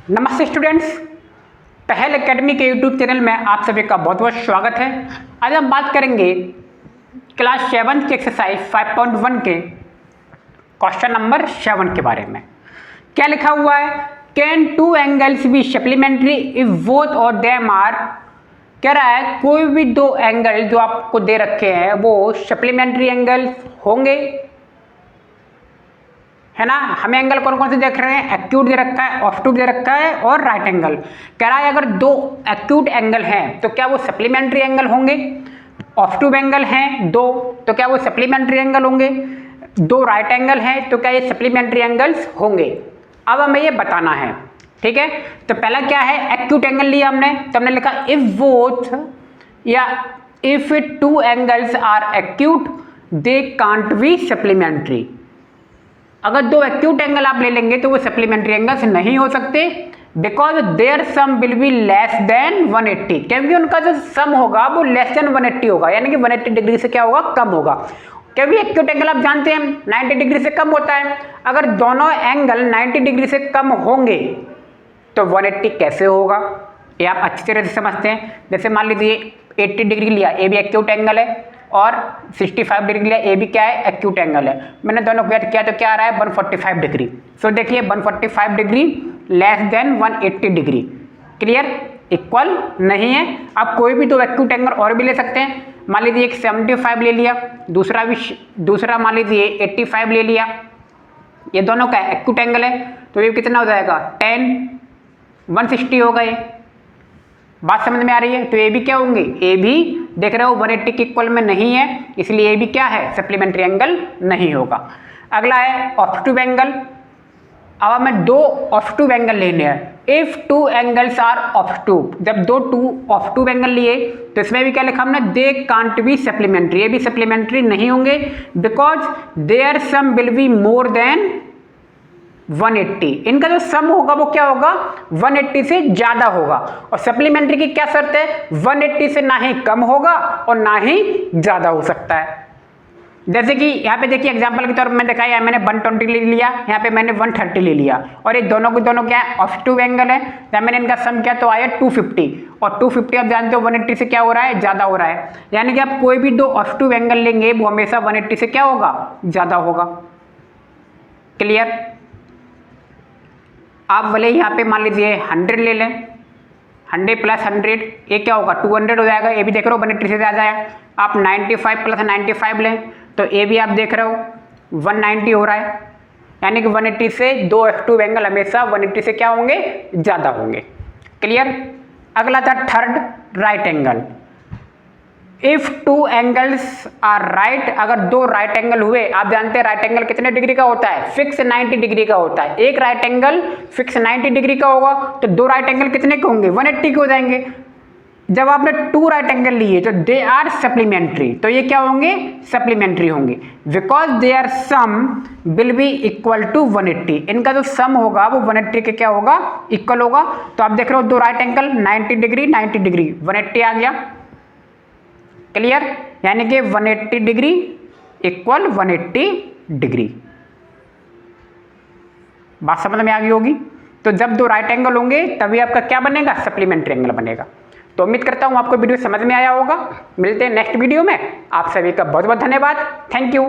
नमस्ते स्टूडेंट्स, पहल एकेडमी के यूट्यूब चैनल में आप सभी का बहुत बहुत स्वागत है। आज हम बात करेंगे क्लास 7 की एक्सरसाइज 5.1 के क्वेश्चन नंबर 7 के बारे में। क्या लिखा हुआ है? Can two angles be supplementary if both और देम आर। कह रहा है कोई भी दो एंगल जो आपको दे रखे हैं वो सप्लीमेंट्री एंगल होंगे, है ना। हमें एंगल कौन कौन से देख रहे हैं? एक्यूट दे रखा है, ऑब्टूस दे रखा है और राइट एंगल। कह रहा है अगर दो एक्यूट एंगल हैं तो क्या वो सप्लीमेंट्री एंगल होंगे? ऑब्टूस एंगल हैं दो तो क्या वो सप्लीमेंट्री एंगल होंगे? दो राइट एंगल हैं तो क्या ये सप्लीमेंट्री एंगल्स होंगे? अब हमें ये बताना है, ठीक है। तो पहला क्या है? एक्यूट एंगल लिया हमने, तो हमने लिखा इफ बोथ या if two angles are acute they can't be supplementary. अगर दो एक्यूट एंगल आप ले लेंगे तो वो सप्लीमेंट्री एंगल्स नहीं हो सकते, because their sum will be less than 180, क्योंकि उनका जो सम होगा वो लेस देन 180 होगा, यानी कि 180 डिग्री से क्या होगा? कम होगा। क्योंकि एक्यूट एंगल आप जानते हैं 90 डिग्री से कम होता है। अगर दोनों एंगल 90 डिग्री से कम होंगे तो 180 कैसे होगा? ये आप अच्छी तरह से समझते हैं। जैसे मान लीजिए 80 डिग्री लिया, ये भी एक्यूट एंगल है, और 65 डिग्री लिया, ये भी क्या है? एक्यूट एंगल है। मैंने दोनों को ऐड किया तो क्या आ रहा है? 145 डिग्री। सो देखिए 145 degree less than 180 degree, clear, equal नहीं है। आप कोई भी दो एक्यूट एंगल और भी ले सकते हैं। मान लीजिए एक 75 ले लिया, दूसरा मान लीजिए 85 ले लिया, ये दोनों का एक्यूट एंगल है, तो ये कितना हो जाएगा? 160 हो गए। बात समझ में आ रही है? तो ये भी क्या होंगे? ये भी देख रहे हो 180 के इक्वल में नहीं है, इसलिए ये भी क्या है? सप्लीमेंट्री एंगल नहीं होगा। अगला है ऑब्टूस एंगल। अब हमें दो ऑब्टूस एंगल लेने हैं। इफ टू एंगल्स आर ऑब्टूस, जब दो ऑब्टूस एंगल लिए तो इसमें भी क्या लिखा हमने? दे कांट बी सप्लीमेंट्री, ये भी सप्लीमेंट्री नहीं होंगे, because their sum will be more than 180। इनका जो सम होगा वो क्या होगा? 180 से ज्यादा होगा। और सप्लीमेंट्री की क्या शर्त है? 180 से ना ही कम होगा और ना ही ज्यादा हो सकता है। जैसे कि यहाँ पे देखिए एग्जांपल के तौर पर मैं दिखाया, मैंने 120 ले लिया, यहाँ पे मैंने 130 ले लिया, और ये दोनों को दोनों क्या है? ऑब्टूस एंगल है। जब मैंने इनका सम किया तो आया 250, और 250 आप जानते हो 180 से क्या हो रहा है? ज्यादा हो रहा है। यानी कि आप कोई भी दो ऑब्टूस एंगल लेंगे वो हमेशा 180 से क्या होगा? ज्यादा होगा, क्लियर। आप भले यहाँ पे मान लीजिए 100 ले लें, 100 प्लस 100 ये क्या होगा? 200 हो जाएगा। ये भी देख रहे हो 180 से ज़्यादा है। आप 95 प्लस 95 लें तो ये भी आप देख रहे हो 190 हो रहा है। यानी कि 180 से दो ऑब्टूस एंगल हमेशा 180 से क्या होंगे? ज़्यादा होंगे, क्लियर। अगला था third, right angle. If two angles are right, अगर दो राइट एंगल हुए, आप जानते हैं राइट एंगल कितने डिग्री का होता है? फिक्स 90 डिग्री का होता है। एक राइट एंगल फिक्स 90 डिग्री का होगा तो दो राइट एंगल कितने के होंगे? 180 के हो जाएंगे। जब आपने टू राइट एंगल लिए तो दे आर सप्लीमेंट्री, तो ये क्या होंगे? सप्लीमेंट्री होंगे, because their sum will be equal to 180। इनका जो सम होगा वो 180 के क्या होगा? इक्वल होगा। तो आप देख रहे हो दो राइट एंगल 90 डिग्री 90 डिग्री 180 आ गया, क्लियर। यानी कि 180 डिग्री इक्वल 180 डिग्री। बात समझ में आ गई होगी। तो जब दो राइट एंगल होंगे तभी आपका क्या बनेगा? सप्लीमेंट्री एंगल बनेगा। तो उम्मीद करता हूं आपको वीडियो समझ में आया होगा। मिलते हैं नेक्स्ट वीडियो में। आप सभी का बहुत बहुत धन्यवाद। Thank you.